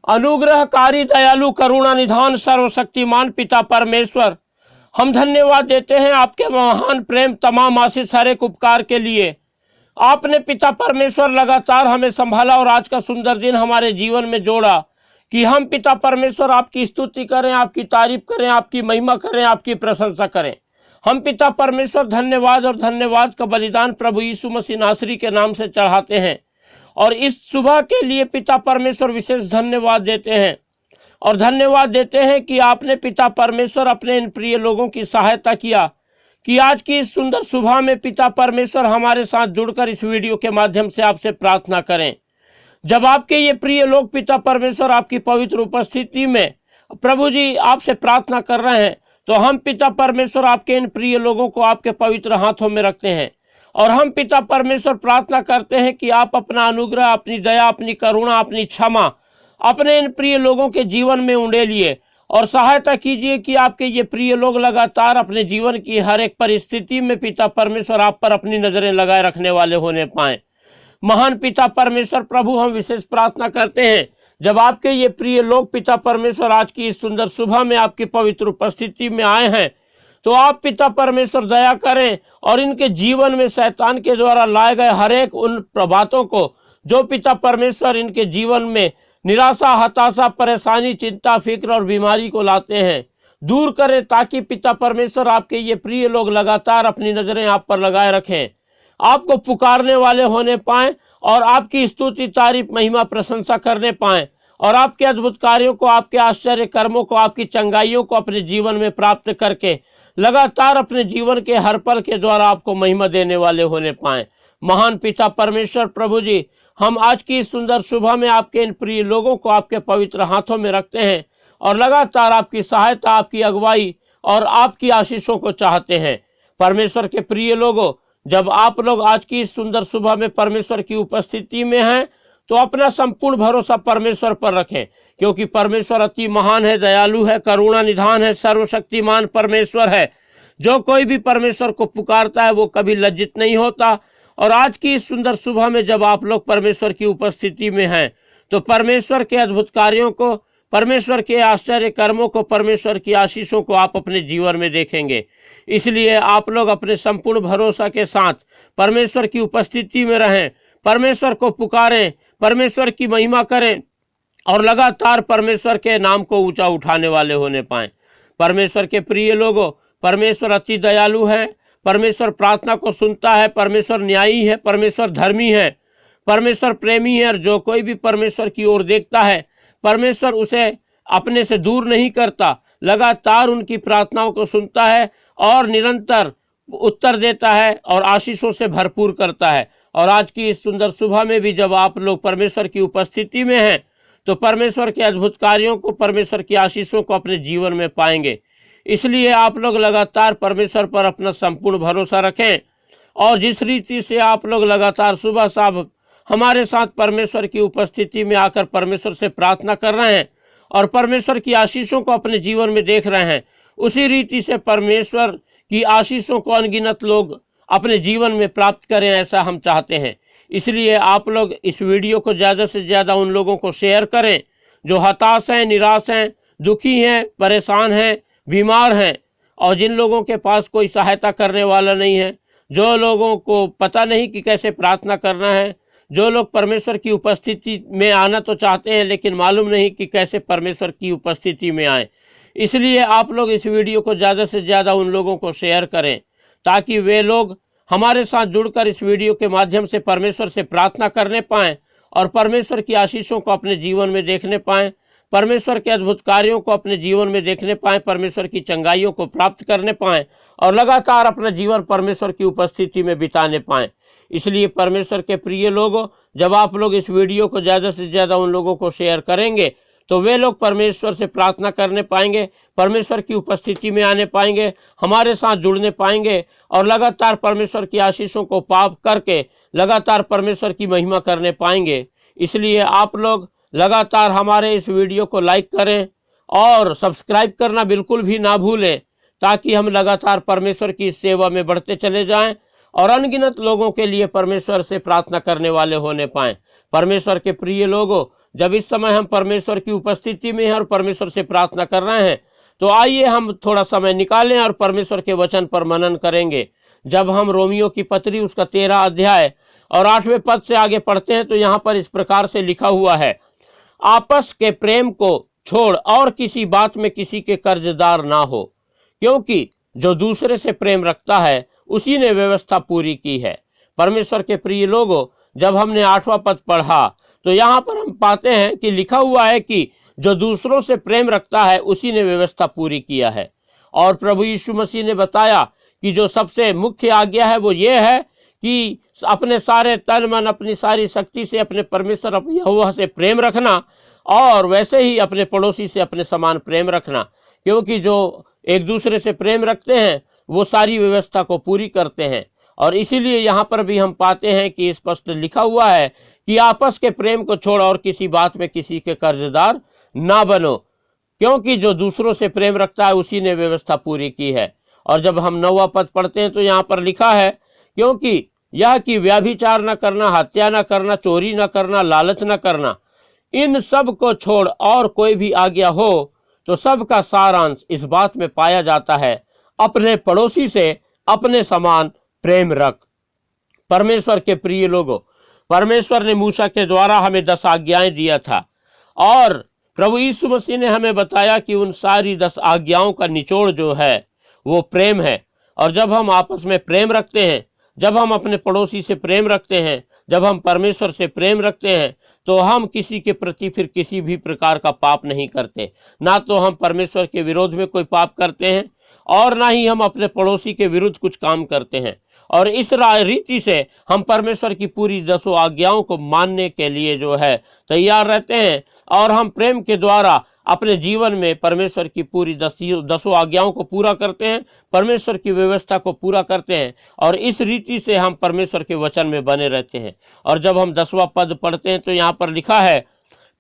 अनुग्रहकारी दयालु करुणा निधान सर्वशक्तिमान पिता परमेश्वर, हम धन्यवाद देते हैं आपके महान प्रेम तमाम आशीष हर एक उपकार के लिए। आपने पिता परमेश्वर लगातार हमें संभाला और आज का सुंदर दिन हमारे जीवन में जोड़ा कि हम पिता परमेश्वर आपकी स्तुति करें, आपकी तारीफ करें, आपकी महिमा करें, आपकी प्रशंसा करें। हम पिता परमेश्वर धन्यवाद और धन्यवाद का बलिदान प्रभु यीशु मसीह नासरी के नाम से चढ़ाते हैं और इस सुबह के लिए पिता परमेश्वर विशेष धन्यवाद देते हैं और धन्यवाद देते हैं कि आपने पिता परमेश्वर अपने इन प्रिय लोगों की सहायता किया कि आज की इस सुंदर सुबह में पिता परमेश्वर हमारे साथ जुड़कर इस वीडियो के माध्यम से आपसे प्रार्थना करें। जब आपके ये प्रिय लोग पिता परमेश्वर आपकी पवित्र उपस्थिति में प्रभु जी आपसे प्रार्थना कर रहे हैं तो हम पिता परमेश्वर आपके इन प्रिय लोगों को आपके पवित्र हाथों में रखते हैं और हम पिता परमेश्वर प्रार्थना करते हैं कि आप अपना अनुग्रह, अपनी दया, अपनी करुणा, अपनी क्षमा अपने इन प्रिय लोगों के जीवन में उंडेलिए और सहायता कीजिए कि आपके ये प्रिय लोग लगातार अपने जीवन की हर एक परिस्थिति में पिता परमेश्वर आप पर अपनी नजरें लगाए रखने वाले होने पाएं। महान पिता परमेश्वर प्रभु, हम विशेष प्रार्थना करते हैं जब आपके ये प्रिय लोग पिता परमेश्वर आज की इस सुंदर सुबह में आपकी पवित्र उपस्थिति में आए हैं तो आप पिता परमेश्वर दया करें और इनके जीवन में शैतान के द्वारा लाए गए हर एक उन प्रभातों को जो पिता परमेश्वर इनके जीवन में निराशा, हताशा, परेशानी, चिंता, फिक्र और बीमारी को लाते हैं दूर करें ताकि पिता परमेश्वर आपके ये प्रिय लोग लगातार अपनी नजरें आप पर लगाए रखें, आपको पुकारने वाले होने पाएं और आपकी स्तुति, तारीफ, महिमा, प्रशंसा करने पाएं और आपके अद्भुत कार्यों को, आपके आश्चर्य कर्मों को, आपकी चंगाइयों को अपने जीवन में प्राप्त करके लगातार अपने जीवन के हर पल के द्वारा आपको महिमा देने वाले होने पाएं। महान पिता परमेश्वर प्रभु जी, हम आज की इस सुंदर सुबह में आपके इन प्रिय लोगों को आपके पवित्र हाथों में रखते हैं और लगातार आपकी सहायता, आपकी अगुवाई और आपकी आशीषों को चाहते हैं। परमेश्वर के प्रिय लोगों, जब आप लोग आज की इस सुंदर सुबह में परमेश्वर की उपस्थिति में हैं तो अपना संपूर्ण भरोसा परमेश्वर पर रखें क्योंकि परमेश्वर अति महान है, दयालु है, करुणा निधान है, सर्वशक्तिमान परमेश्वर है। जो कोई भी परमेश्वर को पुकारता है वो कभी लज्जित नहीं होता और आज की इस सुंदर सुबह में जब आप लोग परमेश्वर की उपस्थिति में हैं तो परमेश्वर के अद्भुत कार्यों को, परमेश्वर के आश्चर्य कर्मों को, परमेश्वर की आशीषों को आप अपने जीवन में देखेंगे। इसलिए आप लोग अपने संपूर्ण भरोसा के साथ परमेश्वर की उपस्थिति में रहें, परमेश्वर को पुकारें, परमेश्वर की महिमा करें और लगातार परमेश्वर के नाम को ऊंचा उठाने वाले होने पाएं। परमेश्वर के प्रिय लोगों, परमेश्वर अति दयालु है, परमेश्वर प्रार्थना को सुनता है, परमेश्वर न्यायी है, परमेश्वर धर्मी है, परमेश्वर प्रेमी है और जो कोई भी परमेश्वर की ओर देखता है परमेश्वर उसे अपने से दूर नहीं करता, लगातार उनकी प्रार्थनाओं को सुनता है और निरंतर उत्तर देता है और आशीषों से भरपूर करता है। और आज की इस सुंदर सुबह में भी जब आप लोग परमेश्वर की उपस्थिति में हैं तो परमेश्वर के अद्भुत कार्यों को, परमेश्वर की आशीषों को अपने जीवन में पाएंगे। इसलिए आप लोग लगातार परमेश्वर पर अपना संपूर्ण भरोसा रखें और जिस रीति से आप लोग लगातार सुबह शाम हमारे साथ परमेश्वर की उपस्थिति में आकर परमेश्वर से प्रार्थना कर रहे हैं और परमेश्वर की आशीषों को अपने जीवन में देख रहे हैं, उसी रीति से परमेश्वर की आशीषों को अनगिनत लोग अपने जीवन में प्राप्त करें, ऐसा हम चाहते हैं। इसलिए आप लोग इस वीडियो को ज़्यादा से ज़्यादा उन लोगों को शेयर करें जो हताश हैं, निराश हैं, दुखी हैं, परेशान हैं, बीमार हैं और जिन लोगों के पास कोई सहायता करने वाला नहीं है, जो लोगों को पता नहीं कि कैसे प्रार्थना करना है, जो लोग परमेश्वर की उपस्थिति में आना तो चाहते हैं लेकिन मालूम नहीं कि कैसे परमेश्वर की उपस्थिति में आए। इसलिए आप लोग इस वीडियो को ज़्यादा से ज़्यादा उन लोगों को शेयर करें ताकि वे लोग हमारे साथ जुड़कर इस वीडियो के माध्यम से परमेश्वर से प्रार्थना करने पाएँ और परमेश्वर की आशीषों को अपने जीवन में देखने पाएँ, परमेश्वर के अद्भुत कार्यों को अपने जीवन में देखने पाएँ, परमेश्वर की चंगाइयों को प्राप्त करने पाएँ और लगातार अपना जीवन परमेश्वर की उपस्थिति में बिताने पाएँ। इसलिए परमेश्वर के प्रिय लोगों, जब आप लोग इस वीडियो को ज़्यादा से ज़्यादा उन लोगों को शेयर करेंगे तो वे लोग परमेश्वर से प्रार्थना करने पाएंगे, परमेश्वर की उपस्थिति में आने पाएंगे, हमारे साथ जुड़ने पाएंगे और लगातार परमेश्वर की आशीषों को पाप करके लगातार परमेश्वर की महिमा करने पाएंगे। इसलिए आप लोग लगातार हमारे इस वीडियो को लाइक करें और सब्सक्राइब करना बिल्कुल भी ना भूलें ताकि हम लगातार परमेश्वर की सेवा में बढ़ते चले जाएं और अनगिनत लोगों के लिए परमेश्वर से प्रार्थना करने वाले होने पाएं। परमेश्वर के प्रिय लोगों, जब इस समय हम परमेश्वर की उपस्थिति में हैं और परमेश्वर से प्रार्थना कर रहे हैं, तो आइए हम थोड़ा समय निकालें और परमेश्वर के वचन पर मनन करेंगे। जब हम रोमियो की पत्री उसका 13 अध्याय और 8वें पद से आगे पढ़ते हैं तो यहाँ पर इस प्रकार से लिखा हुआ है, आपस के प्रेम को छोड़ और किसी बात में किसी के कर्जदार ना हो, क्योंकि जो दूसरे से प्रेम रखता है उसी ने व्यवस्था पूरी की है। परमेश्वर के प्रिय लोगों, जब हमने 8वां पद पढ़ा तो यहाँ पर हम पाते हैं कि लिखा हुआ है कि जो दूसरों से प्रेम रखता है उसी ने व्यवस्था पूरी किया है। और प्रभु यीशु मसीह ने बताया कि जो सबसे मुख्य आज्ञा है वो ये है कि अपने सारे तन मन अपनी सारी शक्ति से अपने परमेश्वर यहोवा से प्रेम रखना, और वैसे ही अपने पड़ोसी से अपने समान प्रेम रखना, क्योंकि जो एक दूसरे से प्रेम रखते हैं वो सारी व्यवस्था को पूरी करते हैं। और इसीलिए यहाँ पर भी हम पाते हैं कि स्पष्ट लिखा हुआ है कि आपस के प्रेम को छोड़ और किसी बात में किसी के कर्जदार ना बनो, क्योंकि जो दूसरों से प्रेम रखता है उसी ने व्यवस्था पूरी की है। और जब हम 9वां पद पढ़ते हैं तो यहाँ पर लिखा है, क्योंकि यह कि व्यभिचार न करना, हत्या न करना, चोरी न करना, लालच न करना, इन सब को छोड़ और कोई भी आज्ञा हो तो सबका सारांश इस बात में पाया जाता है, अपने पड़ोसी से अपने समान प्रेम रख। परमेश्वर के प्रिय लोगों, परमेश्वर ने मूसा के द्वारा हमें 10 आज्ञाएं दिया था, और प्रभु यीशु मसीह ने हमें बताया कि उन सारी 10 आज्ञाओं का निचोड़ जो है वो प्रेम है। और जब हम आपस में प्रेम रखते हैं, जब हम अपने पड़ोसी से प्रेम रखते हैं, जब हम परमेश्वर से प्रेम रखते हैं, तो हम किसी के प्रति फिर किसी भी प्रकार का पाप नहीं करते। ना तो हम परमेश्वर के विरोध में कोई पाप करते हैं और ना ही हम अपने पड़ोसी के विरुद्ध कुछ काम करते हैं। और इस रीति से हम परमेश्वर की पूरी 10 आज्ञाओं को मानने के लिए जो है तैयार रहते हैं, और हम प्रेम के द्वारा अपने जीवन में परमेश्वर की पूरी 10 आज्ञाओं को पूरा करते हैं, परमेश्वर की व्यवस्था को पूरा करते हैं, और इस रीति से हम परमेश्वर के वचन में बने रहते हैं। और जब हम 10वां पद पढ़ते हैं तो यहाँ पर लिखा है,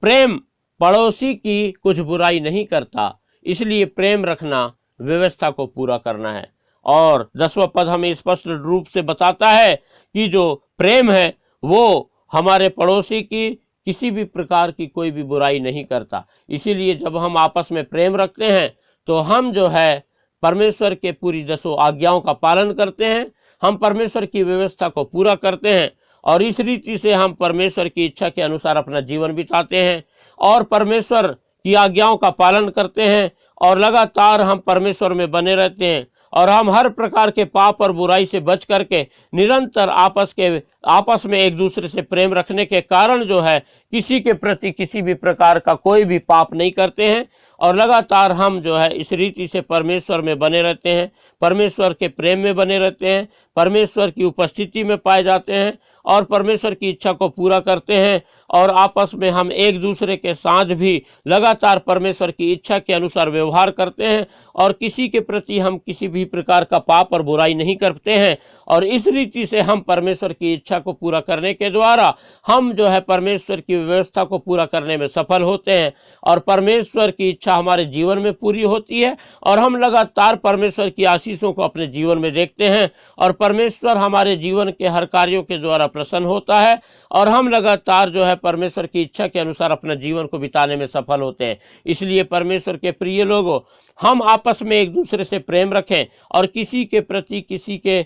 प्रेम पड़ोसी की कुछ बुराई नहीं करता, इसलिए प्रेम रखना व्यवस्था को पूरा करना है। और 10वां पद हमें स्पष्ट रूप से बताता है कि जो प्रेम है वो हमारे पड़ोसी की किसी भी प्रकार की कोई भी बुराई नहीं करता। इसीलिए जब हम आपस में प्रेम रखते हैं तो हम जो है परमेश्वर के पूरी 10 आज्ञाओं का पालन करते हैं, हम परमेश्वर की व्यवस्था को पूरा करते हैं, और इस रीति से हम परमेश्वर की इच्छा के अनुसार अपना जीवन बिताते हैं और परमेश्वर की आज्ञाओं का पालन करते हैं, और लगातार हम परमेश्वर में बने रहते हैं। और हम हर प्रकार के पाप और बुराई से बच करके निरंतर आपस में एक दूसरे से प्रेम रखने के कारण जो है किसी के प्रति किसी भी प्रकार का कोई भी पाप नहीं करते हैं, और लगातार हम जो है इस रीति से परमेश्वर में बने रहते हैं, परमेश्वर के प्रेम में बने रहते हैं, परमेश्वर की उपस्थिति में पाए जाते हैं और परमेश्वर की इच्छा को पूरा करते हैं। और आपस में हम एक दूसरे के साथ भी लगातार परमेश्वर की इच्छा के अनुसार व्यवहार करते हैं, और किसी के प्रति हम किसी भी प्रकार का पाप और बुराई नहीं करते हैं। और इस रीति से हम परमेश्वर की इच्छा को पूरा करने के द्वारा हम जो है परमेश्वर की व्यवस्था को पूरा करने में सफल होते हैं, और परमेश्वर की इच्छा हमारे जीवन में पूरी होती है, और हम लगातार परमेश्वर की आशीषों को अपने जीवन में देखते हैं, और परमेश्वर हमारे जीवन के हर कार्यों के द्वारा प्रसन्न होता है, और हम लगातार जो है परमेश्वर की इच्छा के अनुसार अपना जीवन को बिताने में सफल होते हैं। इसलिए परमेश्वर के प्रिय लोगों, हम आपस में एक दूसरे से प्रेम रखें, और किसी के प्रति किसी के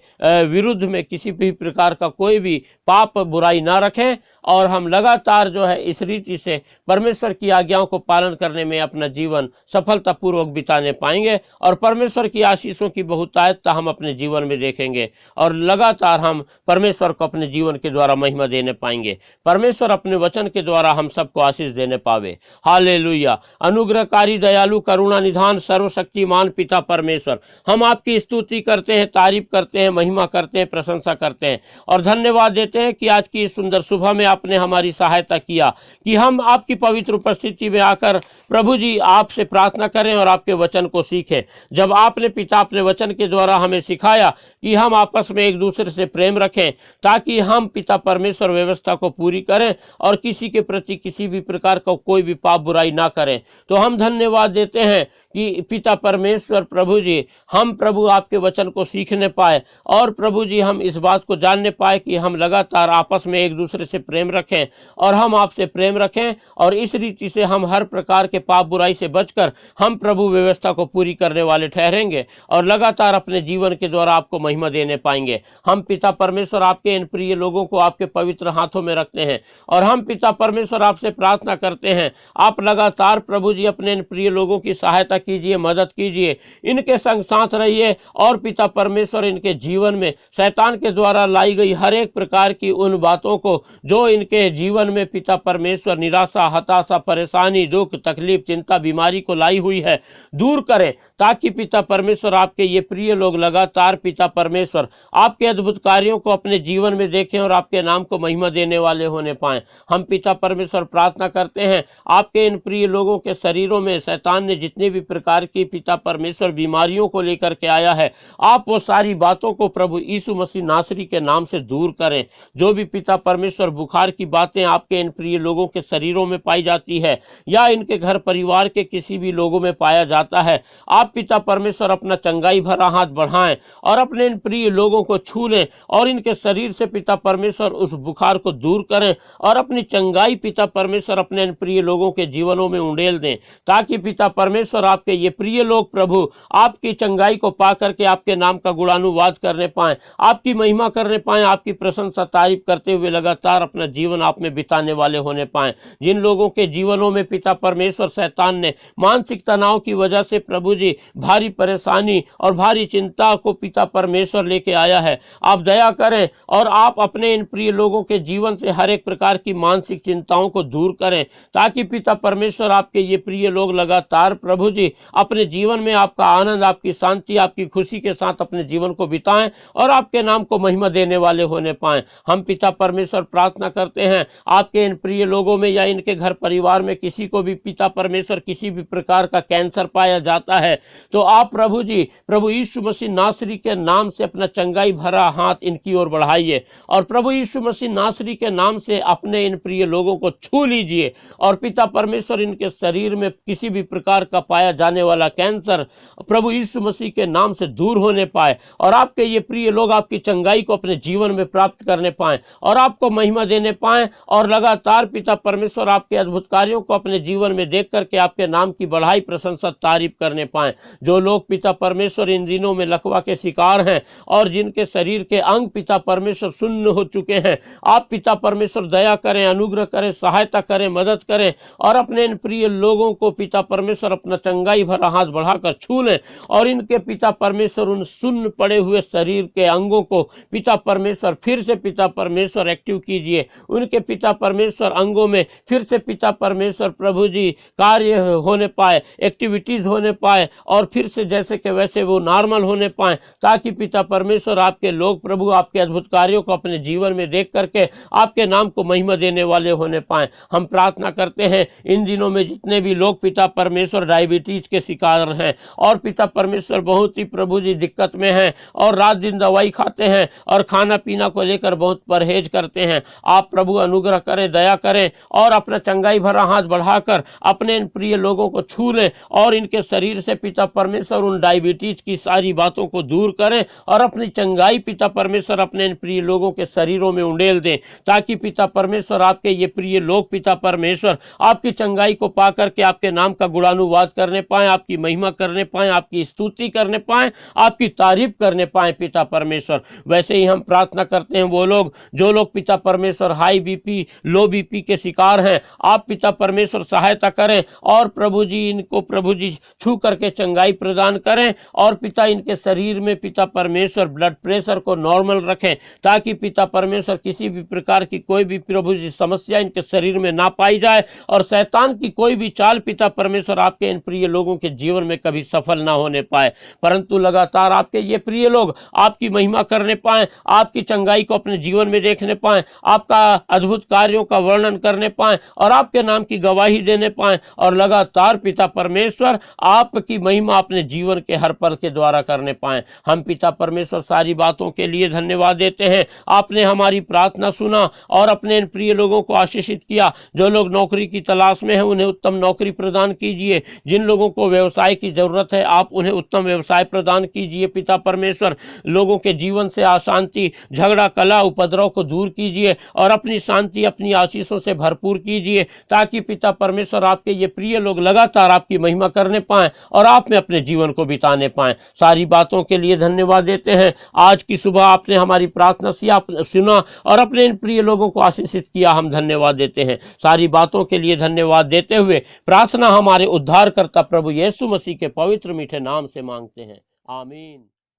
विरुद्ध में किसी भी प्रकार का कोई भी पाप बुराई ना रखें, और हम लगातार जो है इस रीति से परमेश्वर की आज्ञाओं को पालन करने में अपना जीवन सफलतापूर्वक बिताने पाएंगे, और परमेश्वर की आशीषों की बहुतायतता हम अपने जीवन में देखेंगे, और लगातार हम परमेश्वर को अपने जीवन के द्वारा महिमा देने पाएंगे। परमेश्वर अपने वचन के द्वारा हम सबको आशीष देने पावे। हालेलुया। अनुग्रहकारी, दयालु, करुणा निधान, सर्वशक्तिमान पिता परमेश्वर, हम आपकी स्तुति करते हैं, तारीफ करते हैं, महिमा करते हैं, प्रशंसा करते हैं, और धन्यवाद देते हैं कि आज की इस सुंदर सुबह में आपने हमारी सहायता किया कि हम आपकी पवित्र उपस्थिति में आकर प्रभु जी आपसे प्रार्थना करें और आपके वचन को सीखें। जब आपने पिता अपने वचन के द्वारा हमें सिखाया कि हम आपस में एक दूसरे से प्रेम रखें, ताकि हम पिता परमेश्वर व्यवस्था को पूरी करें और किसी के प्रति किसी भी प्रकार का कोई भी पाप बुराई ना करें, तो हम धन्यवाद देते हैं कि पिता परमेश्वर प्रभु जी, हम प्रभु आपके वचन को सीखने पाए और प्रभु जी हम इस बात को जानने पाए कि हम लगातार आपस में एक दूसरे से प्रेम रखें और हम आपसे प्रेम रखें, और इस रीति से हम हर प्रकार के पाप बुराई से बचकर हम प्रभु व्यवस्था को पूरी करने वाले ठहरेंगे और लगातार अपने जीवन के द्वारा आपको महिमा देने पाएंगे। हम पिता परमेश्वर आपके इन प्रिय लोगों को आपके पवित्र हाथों में रखते हैं और हम पिता परमेश्वर आपसे प्रार्थना करते हैं, आप लगातार प्रभु जी अपने इन प्रिय लोगों की सहायता कीजिए, मदद कीजिए, इनके संग साथ रहिए और पिता परमेश्वर इनके जीवन में शैतान के द्वारा लाई गई हर एक प्रकार की उन बातों को जो इनके जीवन में पिता परमेश्वर निराशा, हताशा, परेशानी, दुख, तकलीफ, चिंता, बीमारी को लाई हुई है, दूर करें, ताकि पिता परमेश्वर आपके ये प्रिय लोग लगातार पिता परमेश्वर आपके अद्भुत कार्यों को अपने जीवन में देखें और आपके नाम को महिमा देने वाले होने पाएं। हम पिता परमेश्वर प्रार्थना करते हैं, आपके इन प्रिय लोगों के शरीरों में शैतान ने जितनी भी प्रकार की पिता परमेश्वर बीमारियों को लेकर के आया है, आप वो सारी बातों को प्रभु यीशु मसीह नासरी के नाम से दूर करें। जो भी पिता परमेश्वर बुखार की बातें आपके इन प्रिय लोगों के शरीरों में पाई जाती है या इनके घर परिवार के किसी भी लोगों में पाया जाता है, आप पिता परमेश्वर अपना चंगाई भरा हाथ बढ़ाएं और अपने इन प्रिय लोगों को छू लें और इनके शरीर से पिता परमेश्वर उस बुखार को दूर करें और अपनी चंगाई पिता परमेश्वर अपने इन प्रिय लोगों के जीवनों में उंडेल दें, ताकि पिता परमेश्वर आपके ये प्रिय लोग प्रभु आपकी चंगाई को पा करके आपके नाम का गुणानुवाद करने पाएं, आपकी महिमा करने पाएं, आपकी प्रशंसा तारीफ करते हुए लगातार अपना जीवन आप में बिताने वाले होने पाएं। जिन लोगों के जीवनों में पिता परमेश्वर शैतान ने मानसिक तनाव की वजह से प्रभु जी भारी परेशानी और भारी चिंता को पिता परमेश्वर लेके आया है, आप दया करें और आप अपने इन प्रिय लोगों के जीवन से हर एक प्रकार की मानसिक चिंताओं को दूर करें, ताकि पिता परमेश्वर आपके ये प्रिय लोग लगातार प्रभु जी अपने जीवन में आपका आनंद, आपकी शांति, आपकी खुशी के साथ अपने जीवन को बिताएं और आपके नाम को महिमा देने वाले होने पाएं। हम पिता परमेश्वर प्रार्थना करते हैं, आपके इन प्रिय लोगों में या इनके घर परिवार में किसी को भी पिता परमेश्वर किसी भी प्रकार का कैंसर पाया जाता है, तो आप प्रभु जी प्रभु यीशु मसीह नासरी के नाम से अपना चंगाई भरा हाथ इनकी ओर बढ़ाइए और प्रभु यीशु मसीह नासरी के नाम से अपने इन प्रिय लोगों को छू लीजिए और पिता परमेश्वर इनके शरीर में किसी भी प्रकार का पाया जाने वाला कैंसर प्रभु यीशु मसीह के नाम से दूर होने पाए और आपके ये प्रिय लोग आपकी चंगाई को अपने जीवन में प्राप्त करने पाएं और आपको महिमा देने पाएं और लगातार पिता परमेश्वर आपके अद्भुत कार्यों को अपने जीवन में देख करके आपके नाम की बढ़ाई, प्रशंसा, तारीफ करने पाएं। जो लोग पिता परमेश्वर इन दिनों में लकवा के शिकार हैं और जिनके शरीर के अंग पिता परमेश्वर शून्य हो चुके हैं, आप पिता परमेश्वर दया करें, अनुग्रह करें, सहायता करें, मदद करें और अपने इन प्रिय लोगों को पिता परमेश्वर अपना चंगाई भरा हाथ बढ़ाकर छू लें और इनके पिता परमेश्वर उन शून्य पड़े हुए शरीर के अंगों को पिता परमेश्वर फिर से पिता परमेश्वर एक्टिव कीजिए। उनके पिता परमेश्वर अंगों में फिर से पिता परमेश्वर प्रभु जी कार्य होने पाए, एक्टिविटीज होने पाए और फिर से जैसे कि वैसे वो नॉर्मल होने पाए, ताकि पिता परमेश्वर आपके लोग प्रभु आपके अद्भुत कार्यों को अपने जीवन में देख करके आपके नाम को महिमा देने वाले होने पाए। हम प्रार्थना करते हैं इन दिनों में जितने भी लोग पिता परमेश्वर डायबिटीज के शिकार हैं और पिता परमेश्वर बहुत ही प्रभु जी दिक्कत में हैं और रात दिन दवाई खाते हैं और खाना पीना को लेकर बहुत परहेज करते हैं, आप प्रभु अनुग्रह करें, दया करें और अपना चंगाई भरा हाथ बढ़ाकर अपने इन प्रिय लोगों को छू लें और इनके शरीर से पिता परमेश्वर उन डायबिटीज की सारी बातों को दूर करें और अपनी चंगाई पिता परमेश्वर अपने इन प्रिय लोगों के शरीरों में उंडेल दें, ताकि पिता परमेश्वर आपके ये प्रिय लोग पिता परमेश्वर आपकी चंगाई को पा करके आपके नाम का गुणानुवाद करने पाएं, आपकी महिमा करने पाएं, आपकी स्तुति करने पाएं, आपकी तारीफ करने पाएं पिता परमेश्वर। वैसे ही हम प्रार्थना करते हैं वो लोग जो लोग पिता परमेश्वर हाई बीपी, लो बीपी के शिकार हैं, आप पिता परमेश्वर सहायता करें और प्रभु जी इनको प्रभु जी छू करके चंगाई प्रदान करें और पिता इनके शरीर में पिता परमेश्वर ब्लड प्रेशर को नॉर्मल रखें, ताकि पिता परमेश्वर किसी भी प्रकार की कोई भी प्रभु जी समस्या इनके शरीर में ना पाई जाए और शैतान की कोई भी चाल पिता परमेश्वर आपके इन प्रिय लोगों के जीवन में कभी सफल ना होने पाए, परंतु लगातार आपके ये प्रिय लोग आपकी महिमा करने पाए, आपकी चंगाई को अपने जीवन में देखने पाए, आपका अद्भुत कार्यों का वर्णन करने पाए और आपके नाम की गवाही देने पाए और लगातार पिता परमेश्वर आपकी महिमा अपने जीवन के हर पल के द्वारा करने पाए। हम पिता परमेश्वर सारी बातों के लिए धन्यवाद देते हैं, आपने हमारी प्रार्थना सुना और अपने इन प्रिय लोगों को आशीषित किया। जो लोग नौकरी की तलाश में हैं उन्हें उत्तम नौकरी प्रदान कीजिए, जिन लोगों लोगों को व्यवसाय की ज़रूरत है, आप उन्हें उत्तम व्यवसाय प्रदान कीजिए पिता परमेश्वर। लोगों के जीवन से अशांति, झगड़ा, कलह, उपद्रव को दूर कीजिए और अपनी शांति, अपनी आशीषों से भरपूर कीजिए, ताकि पिता परमेश्वर आपके ये प्रिय लोग लगातार आपकी महिमा करने पाएँ और आप में अपने जीवन को बिताने पाएँ। सारी बातों के लिए धन्यवाद देते हैं। आज की सुबह आपने हमारी प्रार्थना सुना और अपने इन प्रिय लोगों को आशीषित किया, हम धन्यवाद देते हैं। सारी बातों के लिए धन्यवाद देते हुए प्रार्थना हमारे उद्धारकर्ता प्रभु यीशु मसीह के पवित्र मीठे नाम से मांगते हैं, आमीन।